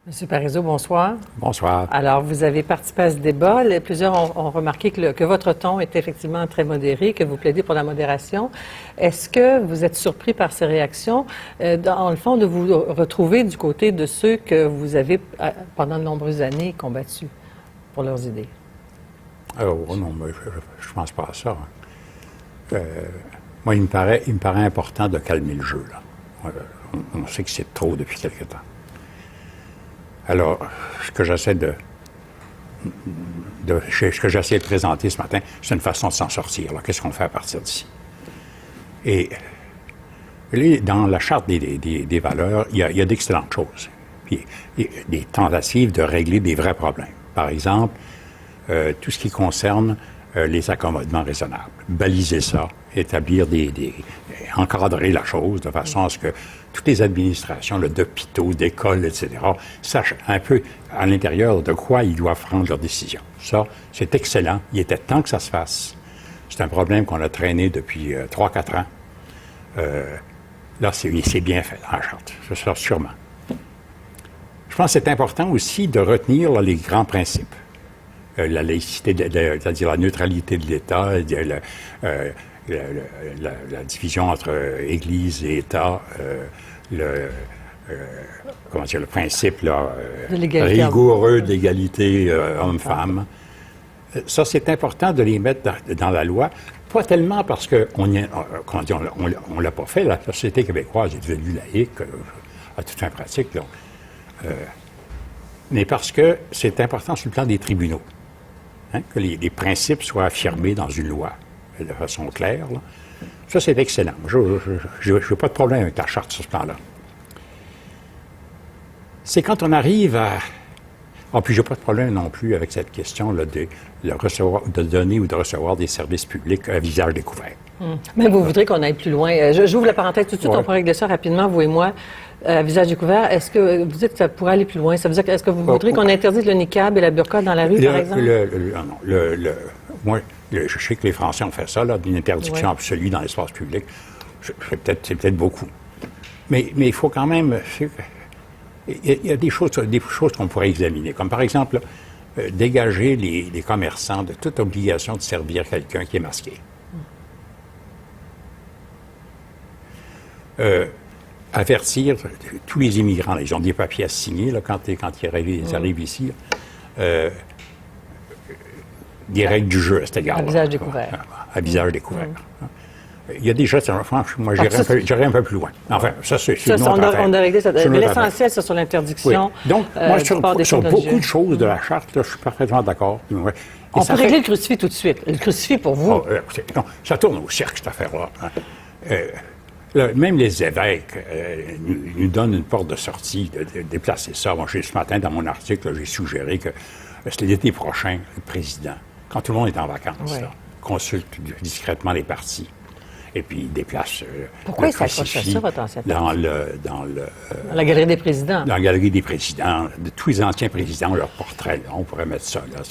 Monsieur Parizeau, bonsoir. Bonsoir. Alors, vous avez participé à ce débat. Plusieurs ont remarqué que votre ton est effectivement très modéré, que vous plaidez pour la modération. Est-ce que vous êtes surpris par ces réactions, dans le fond, de vous retrouver du côté de ceux que vous avez, pendant de nombreuses années, combattus pour leurs idées? Oh non, mais je ne pense pas à ça. Moi, il me paraît important de calmer le jeu, là. On sait que c'est trop depuis quelque temps. Alors, ce que j'essaie de présenter ce matin, c'est une façon de s'en sortir. Qu'est-ce qu'on fait à partir d'ici? Et dans la charte des valeurs, il y a d'excellentes choses. Puis, il y a des tentatives de régler des vrais problèmes. Par exemple, tout ce qui concerne les accommodements raisonnables. Baliser ça, établir encadrer la chose de façon à ce que toutes les administrations d'hôpitaux, d'écoles, etc., sachent un peu à l'intérieur de quoi ils doivent prendre leurs décisions. Ça, c'est excellent. Il était temps que ça se fasse. C'est un problème qu'on a traîné depuis 3-4 ans. Là, c'est bien fait dans la charte. Ça sera sûrement. Je pense que c'est important aussi de retenir les grands principes. La laïcité, c'est-à-dire la neutralité de l'État, la division entre Église et État, le principe rigoureux d'égalité homme-femme. Ça, c'est important de les mettre dans la loi, pas tellement parce qu'on ne l'a pas fait. La société québécoise est devenue laïque à toute fin pratique, mais parce que c'est important sur le plan des tribunaux. Que les principes soient affirmés dans une loi de façon claire. Là. Ça, c'est excellent. Je n'ai pas de problème avec la charte sur ce plan-là. C'est quand on arrive à... puis je n'ai pas de problème non plus avec cette question là, de donner ou de recevoir des services publics à visage découvert. Mais vous voudrez qu'on aille plus loin. J'ouvre la parenthèse tout de suite, on pourrait régler ça rapidement, vous et moi. À visage découvert, est-ce que vous dites que ça pourrait aller plus loin? Ça veut dire est-ce que vous voudrez qu'on interdise le niqab et la burqa dans la rue, par exemple? Moi, je sais que les Français ont fait ça, d'une interdiction absolue dans l'espace public. C'est peut-être beaucoup. Mais il faut quand même... Il y a des choses qu'on pourrait examiner, comme par exemple, dégager les commerçants de toute obligation de servir quelqu'un qui est masqué. Avertir tous les immigrants, ils ont des papiers à signer quand ils arrivent ici, des règles du jeu à cet égard. À visage découvert. À visage découvert. Il y a des choses, franchement, moi, j'irais un peu plus loin. Enfin, ça, c'est une autre affaire. On a réglé ça. Mais l'essentiel, c'est sur l'interdiction. Oui. Donc, moi, sur beaucoup de choses de la charte, je suis parfaitement d'accord. On peut régler le crucifix tout de suite. Le crucifix, pour vous... non, ça tourne au cirque, cette affaire-là. Même les évêques nous donnent une porte de sortie de déplacer ça. Moi, ce matin, dans mon article, j'ai suggéré que l'été prochain, le président, quand tout le monde est en vacances, consulte discrètement les partis. Et puis, il déplace Pourquoi il s'accroche à ça, votre ancien dans la galerie des présidents. Dans la galerie des présidents. De tous les anciens présidents, leurs portraits, on pourrait mettre ça, là.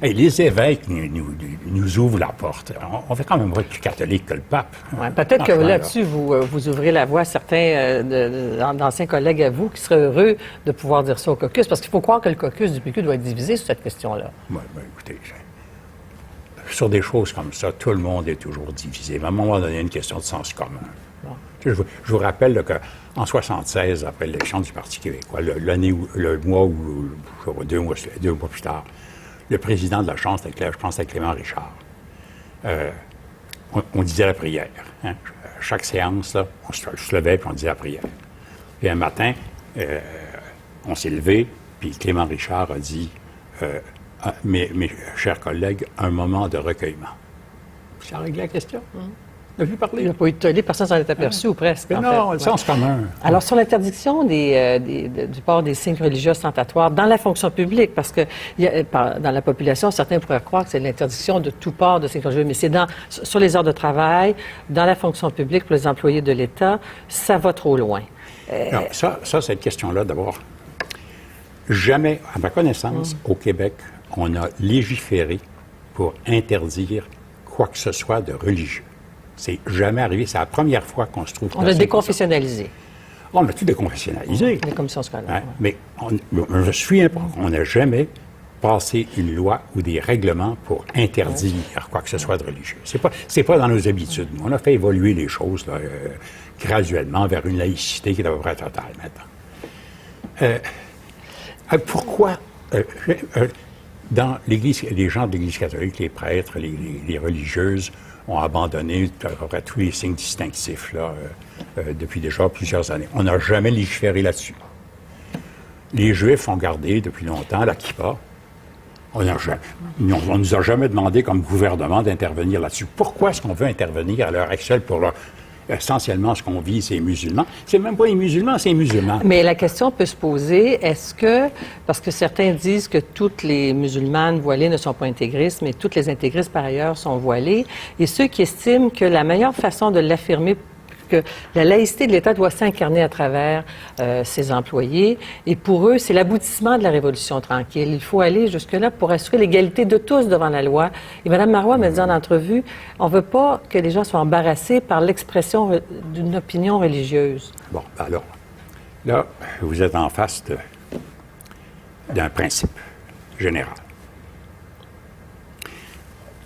Hey, les évêques nous ouvrent la porte. On fait quand même être plus catholique que le pape. Peut-être que là-dessus, vous ouvrez la voie à certains d'anciens collègues à vous qui seraient heureux de pouvoir dire ça au caucus, parce qu'il faut croire que le caucus du PQ doit être divisé sur cette question-là. Oui, écoutez, sur des choses comme ça, tout le monde est toujours divisé. À un moment donné, il y a une question de sens commun. Bon. Je vous rappelle qu'en 1976, après l'élection du Parti québécois, le mois ou 2 mois plus tard, le président de la Chambre, je pense c'était Clément Richard, on disait la prière. Hein. Chaque séance, là, on se levait et on disait la prière. Puis un matin, on s'est levé, puis Clément Richard a dit... mes chers collègues, un moment de recueillement. Ça a réglé la question. On a vu parler. Il n'a pas eu de tollé, personne s'en est aperçu ou presque. Non, le sens commun. Alors, sur l'interdiction du port des signes religieux ostentatoires dans la fonction publique, parce que dans la population, certains pourraient croire que c'est l'interdiction de tout port de signes religieux, mais c'est sur les heures de travail, dans la fonction publique pour les employés de l'État, ça va trop loin. Non, ça, cette question-là, d'abord, jamais, à ma connaissance, au Québec, on a légiféré pour interdire quoi que ce soit de religieux. C'est jamais arrivé. C'est la première fois qu'on se trouve... On a déconfessionnalisé. On a tout déconfessionnalisé. Les commissions scolaires. Hein? Mais je me souviens pas qu'on n'a jamais passé une loi ou des règlements pour interdire quoi que ce soit de religieux. C'est pas dans nos habitudes. On a fait évoluer les choses là, graduellement vers une laïcité qui est à peu près totale maintenant. Pourquoi dans l'Église, les gens de l'Église catholique, les prêtres, les religieuses ont abandonné à peu près tous les signes distinctifs là, depuis déjà plusieurs années. On n'a jamais légiféré là-dessus. Les Juifs ont gardé depuis longtemps la kippa. On ne nous a jamais demandé comme gouvernement d'intervenir là-dessus. Pourquoi est-ce qu'on veut intervenir à l'heure actuelle pour essentiellement ce qu'on vit, c'est les musulmans? C'est même pas les musulmans, c'est les musulmans. Mais la question peut se poser, est-ce que, parce que certains disent que toutes les musulmanes voilées ne sont pas intégristes, mais toutes les intégristes par ailleurs sont voilées, et ceux qui estiment que la meilleure façon de l'affirmer, que la laïcité de l'État doit s'incarner à travers ses employés. Et pour eux, c'est l'aboutissement de la Révolution tranquille. Il faut aller jusque-là pour assurer l'égalité de tous devant la loi. Et Mme Marois me dit en entrevue, on ne veut pas que les gens soient embarrassés par l'expression d'une opinion religieuse. Bon, alors, là, vous êtes en face d'un principe général.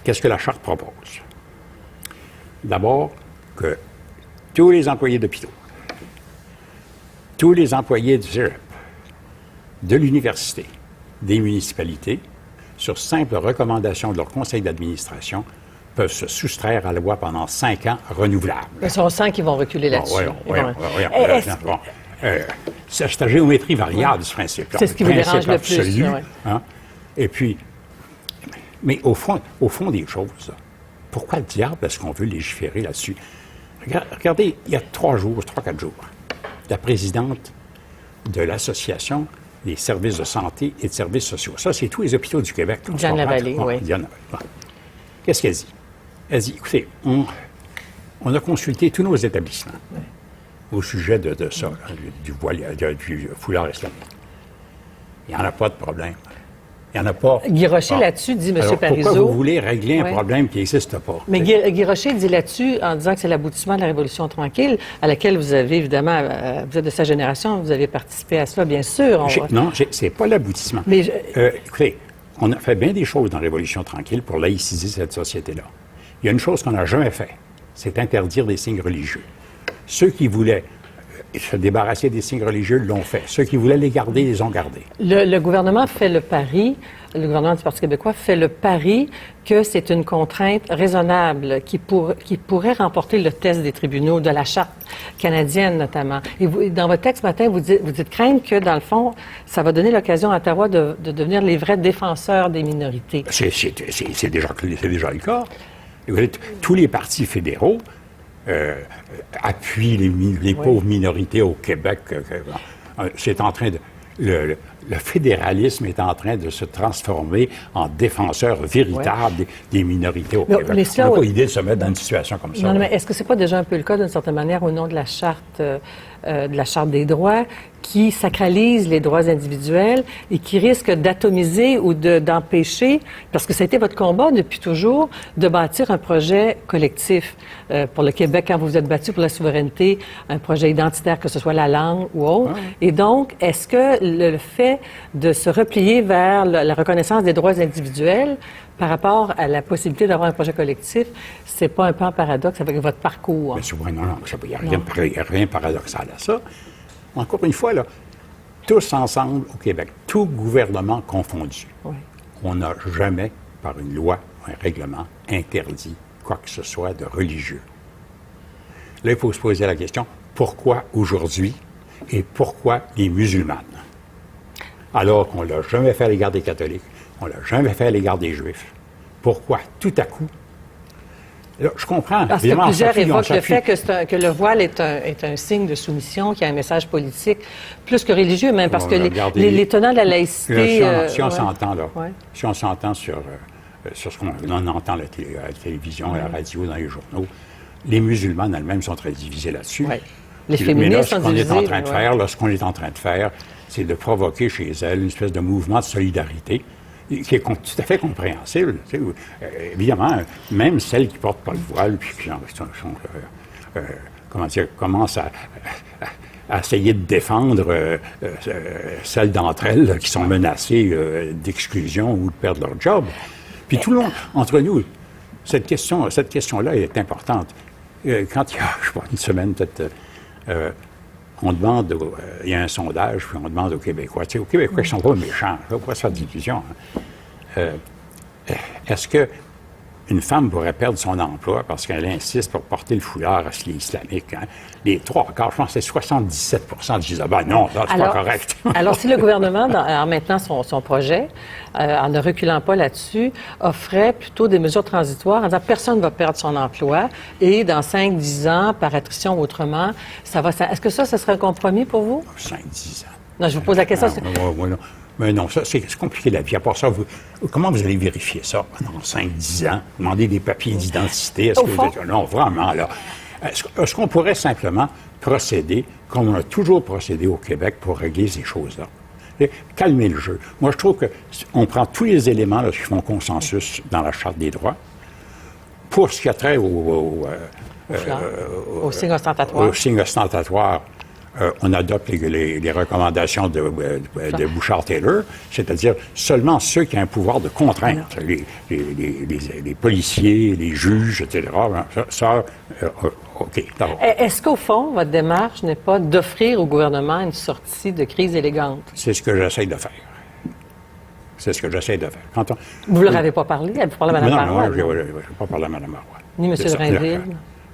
Qu'est-ce que la Charte propose? D'abord, que tous les employés d'hôpitaux, tous les employés du cégep, de l'université, des municipalités, sur simple recommandation de leur conseil d'administration, peuvent se soustraire à la loi pendant 5 ans renouvelables. Mais on sent qu'ils vont reculer là-dessus. C'est la géométrie variable, ce principe-là. C'est ce qui vous dérange le plus. Hein? Et puis, mais au fond des choses, pourquoi le diable est-ce qu'on veut légiférer là-dessus? Regardez, il y a 3-4 jours, la présidente de l'Association des services de santé et de services sociaux. Ça, c'est tous les hôpitaux du Québec. Diane Lavallée, oui. Diane Lavallée. Qu'est-ce qu'elle dit? Elle dit, écoutez, on a consulté tous nos établissements au sujet de ça, là, du foulard islamique. Il n'y en a pas de problème. Il n'y en a pas. Guy Rocher, là-dessus, dit M. Parizeau. Pourquoi vous voulez régler un problème qui n'existe pas? Mais Guy Rocher dit là-dessus, en disant que c'est l'aboutissement de la Révolution tranquille, à laquelle vous avez évidemment, vous êtes de sa génération, vous avez participé à cela, bien sûr. Non, c'est pas l'aboutissement. Mais écoutez, on a fait bien des choses dans la Révolution tranquille pour laïciser cette société-là. Il y a une chose qu'on n'a jamais fait, c'est interdire des signes religieux. Ceux qui voulaient se débarrasser des signes religieux l'ont fait. Ceux qui voulaient les garder, les ont gardés. Le gouvernement fait le pari, le gouvernement du Parti québécois fait le pari que c'est une contrainte raisonnable qui pourrait remporter le test des tribunaux, de la Charte canadienne notamment. Et vous, dans votre texte ce matin, vous dites craindre que, dans le fond, ça va donner l'occasion à Ottawa de devenir les vrais défenseurs des minorités. C'est déjà le cas. Tous les partis fédéraux appuient les pauvres minorités au Québec. C'est en train de... Le fédéralisme est en train de se transformer en défenseur véritable des minorités au Québec. On n'a pas idée de se mettre dans une situation comme ça. Non, mais est-ce que c'est pas déjà un peu le cas, d'une certaine manière, au nom de la Charte des droits, qui sacralise les droits individuels et qui risque d'atomiser ou d'empêcher, parce que ça a été votre combat depuis toujours, de bâtir un projet collectif pour le Québec, quand vous vous êtes battu pour la souveraineté, un projet identitaire, que ce soit la langue ou autre. Et donc, est-ce que le fait de se replier vers la reconnaissance des droits individuels par rapport à la possibilité d'avoir un projet collectif, c'est pas un peu en paradoxe avec votre parcours? Bien, non, il n'y a rien de paradoxal à ça. Encore une fois, là, tous ensemble au Québec, tout gouvernement confondu, on n'a jamais, par une loi ou un règlement, interdit quoi que ce soit de religieux. Là, il faut se poser la question, pourquoi aujourd'hui et pourquoi les musulmanes? Alors qu'on ne l'a jamais fait à l'égard des catholiques, on ne l'a jamais fait à l'égard des juifs. Pourquoi, tout à coup? Là, je comprends. Parce que plusieurs évoquent le fait que le voile est un signe de soumission, qu'il y a un message politique, plus que religieux même, parce que les tenants de la laïcité... Si on s'entend, là, si on s'entend sur ce qu'on entend à la télévision, à la radio, dans les journaux, les musulmanes elles-mêmes sont très divisées là-dessus. Les féministes sont divisées. Ce qu'on est en train de faire, c'est de provoquer chez elles une espèce de mouvement de solidarité qui est tout à fait compréhensible. Évidemment, même celles qui ne portent pas le voile, puis qui commencent à essayer de défendre celles d'entre elles là, qui sont menacées d'exclusion ou de perdre leur job. Puis tout le monde, entre nous, cette question-là est importante. Quand il y a, je sais pas, une semaine peut-être, on demande, il y a un sondage, puis on demande aux Québécois, tu sais, aux Québécois, ils sont pas méchants, il ne faut pas se faire d'illusions. Est-ce qu'une femme pourrait perdre son emploi parce qu'elle insiste pour porter le foulard islamique? Hein? Les trois quarts, je pense que c'est 77 disent « Ah ben non, ça, c'est pas correct. » Alors, si le gouvernement, en maintenant son projet, en ne reculant pas là-dessus, offrait plutôt des mesures transitoires en disant personne ne va perdre son emploi et dans 5-10 ans, par attrition ou autrement, ça va... Est-ce que ça serait un compromis pour vous? 5-10 ans. Non, je vous pose la question. Non. Mais non, ça, c'est compliqué la vie. À part ça, comment vous allez vérifier ça dans 5-10 ans? Demander des papiers d'identité? Non, vraiment, là. Est-ce qu'on pourrait simplement procéder comme on a toujours procédé au Québec pour régler ces choses-là? Et calmer le jeu. Moi, je trouve qu'on prend tous les éléments là, qui font consensus dans la Charte des droits. Pour ce qui a trait au signe ostentatoire. Au signe ostentatoire, on adopte les recommandations de Bouchard-Taylor, c'est-à-dire seulement ceux qui ont un pouvoir de contrainte, les policiers, les juges, etc. OK. Est-ce qu'au fond, votre démarche n'est pas d'offrir au gouvernement une sortie de crise élégante? C'est ce que j'essaie de faire. Vous ne leur avez pas parlé? Avez-vous parlé à Mme Marois? Non, je n'ai pas parlé à Mme Marois. Ni M. Drainville?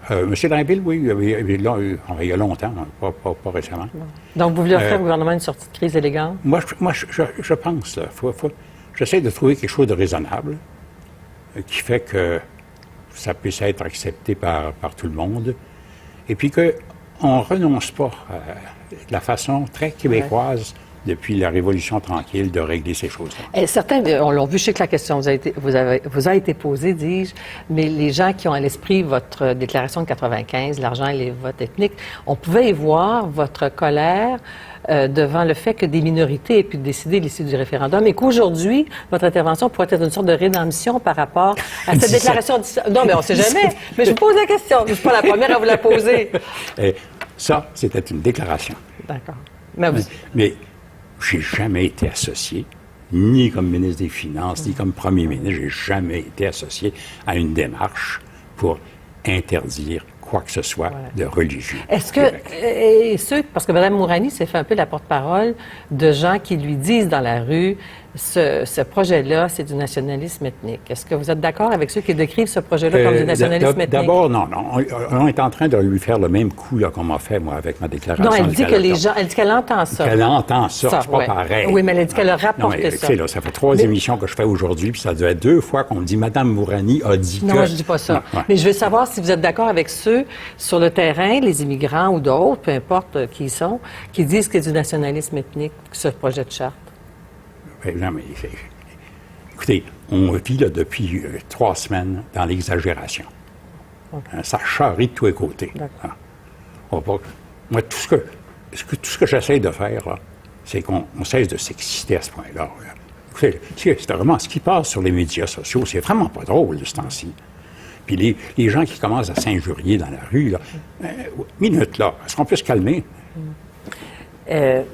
M. Drainville, oui, il y a longtemps, pas récemment. Donc, vous voulez offrir au gouvernement une sortie de crise élégante? Moi, je pense, là, j'essaie de trouver quelque chose de raisonnable qui fait que ça puisse être accepté par tout le monde et puis qu'on ne renonce pas de la façon très québécoise depuis la Révolution tranquille de régler ces choses-là. Et certains l'ont vu, je sais que la question vous a été posée, dis-je, mais les gens qui ont à l'esprit votre déclaration de 95, l'argent et les votes ethniques, on pouvait y voir votre colère devant le fait que des minorités aient pu décider l'issue du référendum et qu'aujourd'hui, votre intervention pourrait être une sorte de rédemption par rapport à cette déclaration. Non, mais on ne sait jamais. Mais je vous pose la question. Je ne suis pas la première à vous la poser. Ça, c'était une déclaration. D'accord. Mais j'ai jamais été associé, ni comme ministre des Finances, ni comme premier ministre, j'ai jamais été associé à une démarche pour interdire quoi que ce soit de religieux. Est-ce que, parce que Mme Mourani s'est fait un peu la porte-parole de gens qui lui disent dans la rue, ce projet-là, c'est du nationalisme ethnique. Est-ce que vous êtes d'accord avec ceux qui décrivent ce projet-là comme du nationalisme ethnique? D'abord, non. On est en train de lui faire le même coup qu'on m'a fait, moi, avec ma déclaration. Non, elle dit que les gens, elle dit qu'elle entend ça. Qu'elle entend ça, c'est pas pareil. Oui, mais elle a dit qu'elle a rapporté ça. Là, ça fait 3 émissions que je fais aujourd'hui, puis ça devait être 2 fois qu'on me dit « Mme Mourani a dit que... » Non, je dis pas ça. Mais je veux savoir si vous êtes d'accord avec ceux sur le terrain, les immigrants ou d'autres, peu importe qui ils sont, qui disent que c'est du nationalisme ethnique, ce projet de charte. Non, mais... Écoutez, on vit là, depuis 3 semaines dans l'exagération. Okay. Ça charrie de tous les côtés. Moi, tout ce que j'essaie de faire, là, c'est qu'on cesse de s'exciter à ce point-là. Écoutez, c'est vraiment ce qui passe sur les médias sociaux, c'est vraiment pas drôle de ce temps-ci. Puis les gens qui commencent à s'injurier dans la rue, là, minute, là, est-ce qu'on peut se calmer?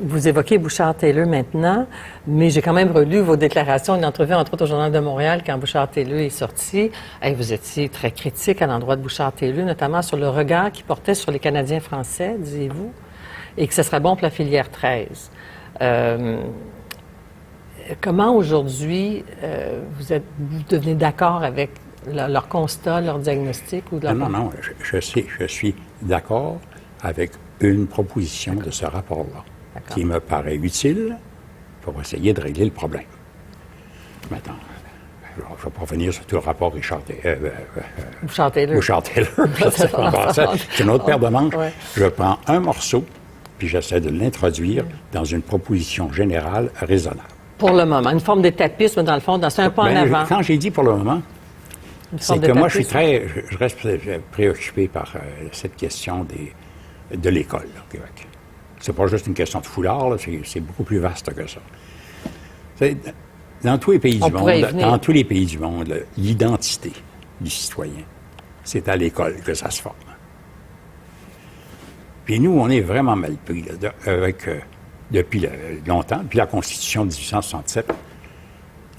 Vous évoquez Bouchard-Taylor maintenant, mais j'ai quand même relu vos déclarations, une entrevue entre autres au Journal de Montréal quand Bouchard-Taylor est sorti. Vous étiez très critique à l'endroit de Bouchard-Taylor, notamment sur le regard qu'il portait sur les Canadiens français, disiez-vous, et que ce serait bon pour la filière 13. Comment aujourd'hui vous devenez d'accord avec leur constat, leur diagnostic ou de leur... Non, je suis d'accord avec une proposition de ce rapport-là qui me paraît utile pour essayer de régler le problème. Maintenant, je ne vais pas revenir sur tout le rapport Bouchard-Taylor. C'est une autre paire de manches. Ouais. Je prends un morceau puis j'essaie de l'introduire dans une proposition générale raisonnable. Pour le moment, une forme d'étapisme, dans le fond, c'est un pas en avant. Quand j'ai dit pour le moment, c'est que moi, je reste préoccupé par cette question de l'école au Québec. C'est pas juste une question de foulard, là, c'est beaucoup plus vaste que ça. Dans tous les pays du monde, l'identité du citoyen, c'est à l'école que ça se forme. Puis nous, on est vraiment mal pris, là, depuis longtemps, depuis la Constitution de 1867.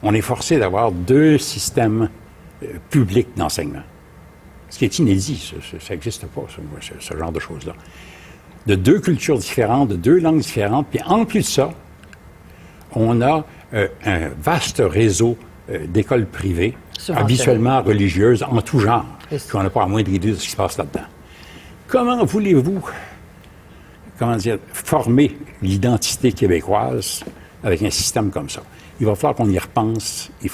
On est forcé d'avoir deux systèmes publics d'enseignement. Ce qui est inédit, ça n'existe pas, ce genre de choses-là. De deux cultures différentes, de deux langues différentes, puis en plus de ça, on a un vaste réseau d'écoles privées, habituellement religieuses, en tout genre, puis on n'a pas à moindre idée de ce qui se passe là-dedans. Comment voulez-vous, former l'identité québécoise avec un système comme ça? Il va falloir qu'on y repense, puis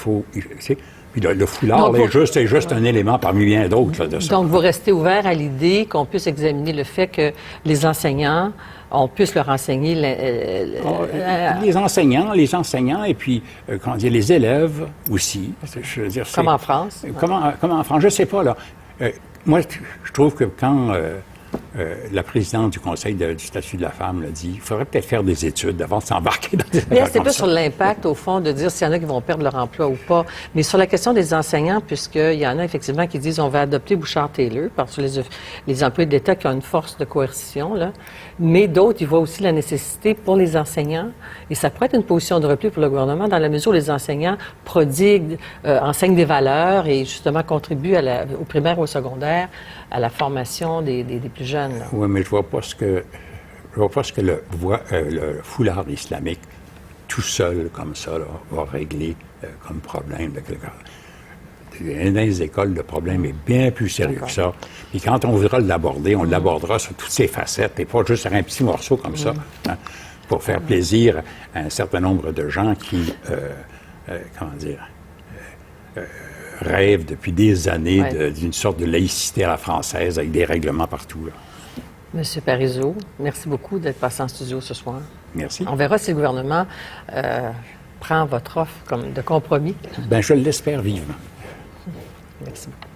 le foulard donc, est juste un élément parmi bien d'autres de ça. Donc, vous restez ouvert à l'idée qu'on puisse examiner le fait que les enseignants, on puisse leur enseigner... les enseignants, et puis, les élèves aussi. Je veux dire, comme en France? Comme en France, je ne sais pas, là. Moi, je trouve que quand la présidente du Conseil du statut de la femme l'a dit, il faudrait peut-être faire des études avant de s'embarquer dans des affaires c'est pas sur l'impact, au fond, de dire s'il y en a qui vont perdre leur emploi ou pas, mais sur la question des enseignants, puisqu'il y en a effectivement qui disent on va adopter Bouchard-Taylor, parce que les employés d'État qui ont une force de coercition, là, mais d'autres, ils voient aussi la nécessité pour les enseignants, et ça pourrait être une position de repli pour le gouvernement, dans la mesure où les enseignants prodiguent, enseignent des valeurs et justement contribuent au primaire ou au secondaire à la formation des plus jeunes. Oui, mais je vois pas ce que le foulard islamique, tout seul comme ça, là, va régler comme problème de quelqu'un. Dans les écoles, le problème est bien plus sérieux que ça. Puis quand on voudra l'aborder, on l'abordera sur toutes ses facettes et pas juste sur un petit morceau comme ça, pour faire plaisir à un certain nombre de gens qui, rêvent depuis des années d'une sorte de laïcité à la française avec des règlements partout, là. Monsieur Parizeau, merci beaucoup d'être passé en studio ce soir. Merci. On verra si le gouvernement prend votre offre comme de compromis. Bien, je l'espère vivement. Merci beaucoup.